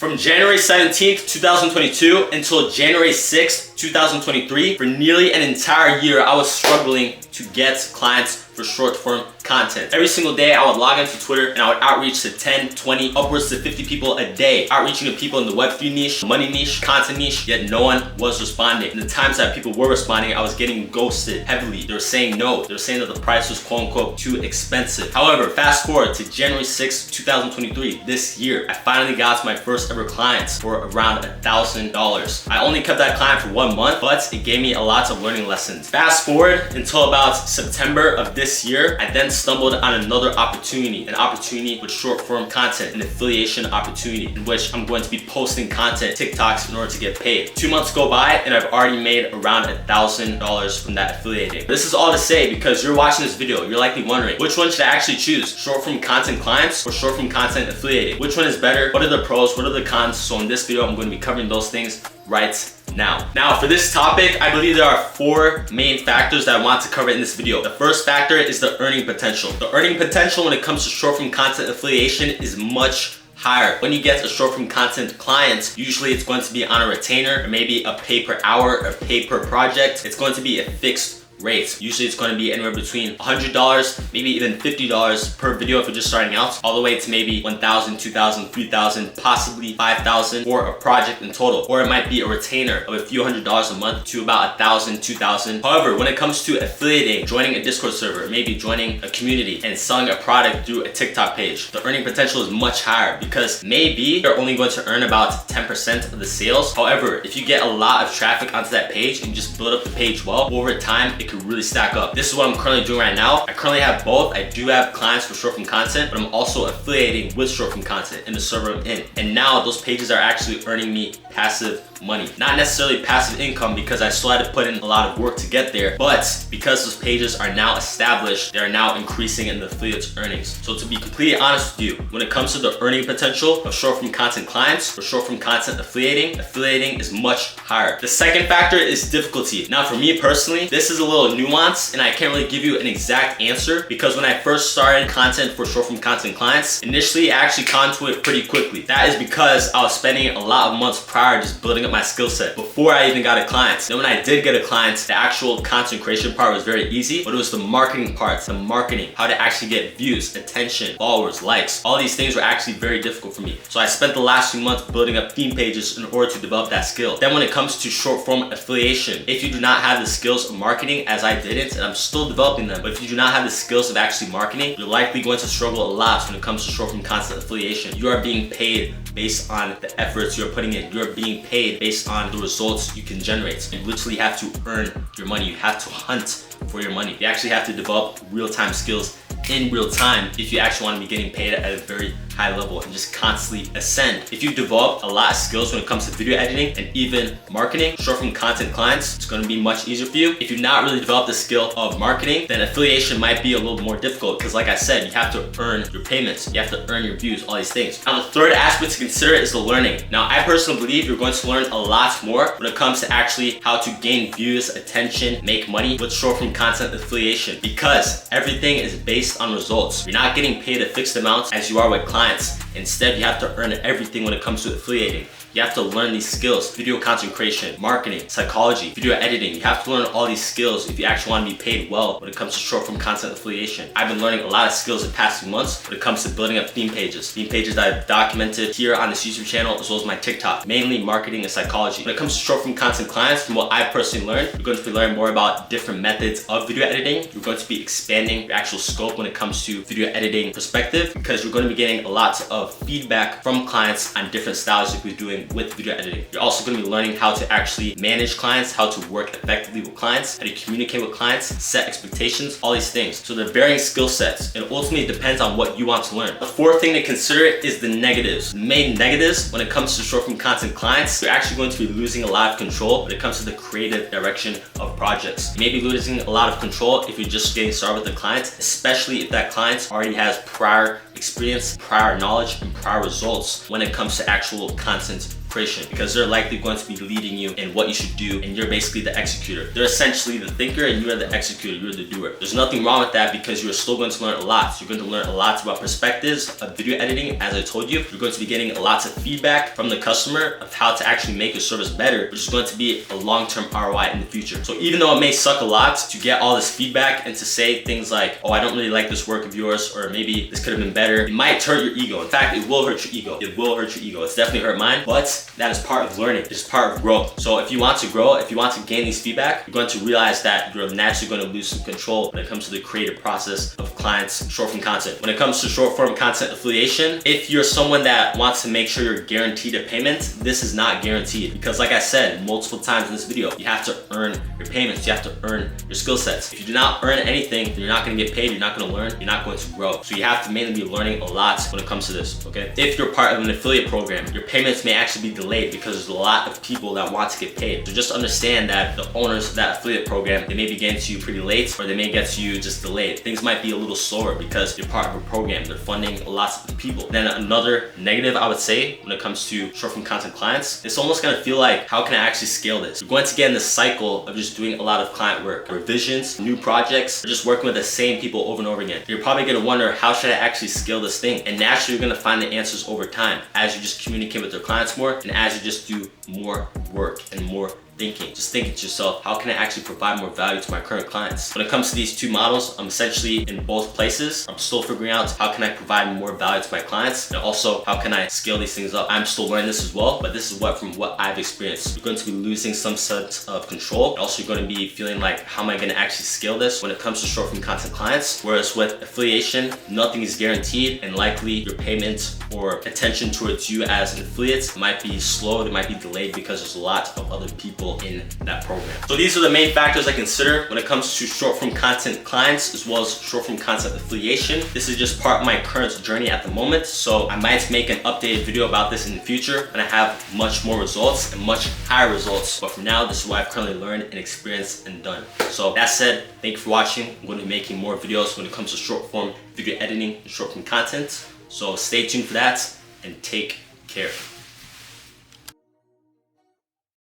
From January 17th, 2022 until January 6th, 2023, for nearly an entire year, I was struggling to get clients for short form content. Every single day, I would log into Twitter and I would outreach to 10, 20, upwards to 50 people a day, outreaching to people in the Web3 niche, money niche, content niche, yet no one was responding. And the times that people were responding, I was getting ghosted heavily. They were saying no. They were saying that the price was quote unquote too expensive. However, fast forward to January 6th, 2023, this year, I finally got my first ever clients for around $1,000. I only kept that client for 1 month, but it gave me a lot of learning lessons. Fast forward until about September of this year, I then stumbled on another opportunity, an opportunity with short form content, an affiliation opportunity in which I'm going to be posting content, TikToks in order to get paid. 2 months go by and I've already made around $1,000 from that affiliating. This is all to say because you're watching this video, you're likely wondering, which one should I actually choose? Short form content clients or short form content affiliating? Which one is better? What are the pros? What are the cons? So in this video, I'm going to be covering those things right now. Now for this topic, I believe there are 4 main factors that I want to cover in this video. The first factor is the earning potential. The earning potential when it comes to short form content affiliation is much higher. When you get a short form content client, usually it's going to be on a retainer or maybe a pay per hour or pay per project. It's going to be a fixed rates. Usually it's going to be anywhere between $100, maybe even $50 per video if you're just starting out, all the way to maybe $1,000, $2,000, $3,000, possibly $5,000 for a project in total. Or it might be a retainer of a few $100s a month to about $1,000, $2,000. However, when it comes to affiliating, joining a Discord server, maybe joining a community and selling a product through a TikTok page, the earning potential is much higher because maybe you're only going to earn about 10% of the sales. However, if you get a lot of traffic onto that page and you just build up the page well, over time, it could really stack up. This is what I'm currently doing right now. I currently have both. I do have clients for short form content, but I'm also affiliating with short form content in the server I'm in. And now those pages are actually earning me passive money. Not necessarily passive income because I still had to put in a lot of work to get there, but because those pages are now established, they are now increasing in the affiliates earnings. So to be completely honest with you, when it comes to the earning potential of short form content clients or short form content affiliating is much higher. The second factor is difficulty. Now for me personally, this is a little nuanced and I can't really give you an exact answer because when I first started content for short form content clients, initially I actually caught into it pretty quickly. That is because I was spending a lot of months prior just building up my skill set before I even got a client. Then when I did get a client, the actual content creation part was very easy, but it was the marketing part, the marketing, how to actually get views, attention, followers, likes. All these things were actually very difficult for me. So I spent the last few months building up theme pages in order to develop that skill. Then when it comes to short form affiliation, if you do not have the skills of marketing, as I didn't, and I'm still developing them, but if you do not have the skills of actually marketing, you're likely going to struggle a lot when it comes to short form content affiliation. You are being paid based on the efforts you're putting in. You're being paid based on the results you can generate. You literally have to earn your money. You have to hunt for your money. You actually have to develop real-time skills in real time if you actually want to be getting paid at a very high level and just constantly ascend. If you develop a lot of skills when it comes to video editing and even marketing, short form content clients, it's going to be much easier for you. If you've not really developed the skill of marketing, then affiliation might be a little more difficult because like I said, you have to earn your payments, you have to earn your views, all these things. Now the third aspect to consider is the learning. Now I personally believe you're going to learn a lot more when it comes to actually how to gain views, attention, make money with short form content affiliation because everything is based on results. You're not getting paid a fixed amount as you are with clients. Instead, you have to earn everything when it comes to affiliating. You have to learn these skills: video content creation, marketing, psychology, video editing. You have to learn all these skills if you actually want to be paid well when it comes to short form content affiliation. I've been learning a lot of skills the past few months when it comes to building up theme pages that I've documented here on this YouTube channel as well as my TikTok, mainly marketing and psychology. When it comes to short form content clients, from what I personally learned, you're going to be learning more about different methods of video editing. You're going to be expanding your actual scope when it comes to video editing perspective because you're going to be getting a lot of feedback from clients on different styles you'll be doing with video editing. You're also going to be learning how to actually manage clients, how to work effectively with clients, how to communicate with clients, set expectations, all these things. So they're varying skill sets and ultimately it depends on what you want to learn. The fourth thing to consider is the negatives. The main negatives when it comes to short form content clients, you're actually going to be losing a lot of control when it comes to the creative direction of projects. You may be losing a lot of control if you're just getting started with a client, especially if that client already has prior experience, prior knowledge, and prior results when it comes to actual content creation, because they're likely going to be leading you in what you should do, and you're basically the executor. They're essentially the thinker and you are the executor, you're the doer. There's nothing wrong with that because you're still going to learn a lot. So you're going to learn a lot about perspectives of video editing. As I told you, you're going to be getting lots of feedback from the customer of how to actually make your service better, which is going to be a long-term ROI in the future. So even though it may suck a lot to get all this feedback and to say things like, oh, I don't really like this work of yours, or maybe this could have been better, it might hurt your ego. In fact, it will hurt your ego. It will hurt your ego. It's definitely hurt mine, but that is part of learning. It's part of growth. So if you want to grow, if you want to gain these feedback, you're going to realize that you're naturally going to lose some control when it comes to the creative process of clients' short form content. When it comes to short form content affiliation, if you're someone that wants to make sure you're guaranteed a payment, this is not guaranteed, because like I said multiple times in this video, you have to earn your payments. You have to earn your skill sets. If you do not earn anything, then you're not going to get paid. You're not going to learn. You're not going to grow. So you have to mainly be learning a lot when it comes to this, okay? If you're part of an affiliate program, your payments may actually be delayed because there's a lot of people that want to get paid. So just understand that the owners of that affiliate program, they may be getting to you pretty late, or they may get to you just delayed. Things might be a little slower because you're part of a program. They're funding lots of people. Then another negative I would say when it comes to short form content clients, it's almost going to feel like, how can I actually scale this? You're going to get in the cycle of just doing a lot of client work, revisions, new projects, or just working with the same people over and over again. You're probably going to wonder, how should I actually scale this thing? And naturally, you're going to find the answers over time as you just communicate with your clients more, and as you just do more work and more thinking. Just thinking to yourself, how can I actually provide more value to my current clients? When it comes to these two models, I'm essentially in both places. I'm still figuring out how can I provide more value to my clients, and also how can I scale these things up. I'm still learning this as well, but this is from what I've experienced. You're going to be losing some sense of control. Also, you're going to be feeling like, how am I going to actually scale this when it comes to short form content clients? Whereas with affiliation, nothing is guaranteed, and likely your payment or attention towards you as an affiliate might be slow, it might be delayed because there's a lot of other people in that program. So these are the main factors I consider when it comes to short form content clients as well as short form content affiliation. This is just part of my current journey at the moment, so I might make an updated video about this in the future when I have much more results and much higher results. But for now, this is what I've currently learned and experienced and done. So that said, thank you for watching. I'm going to be making more videos when it comes to short form video editing and short form content. So stay tuned for that and take care.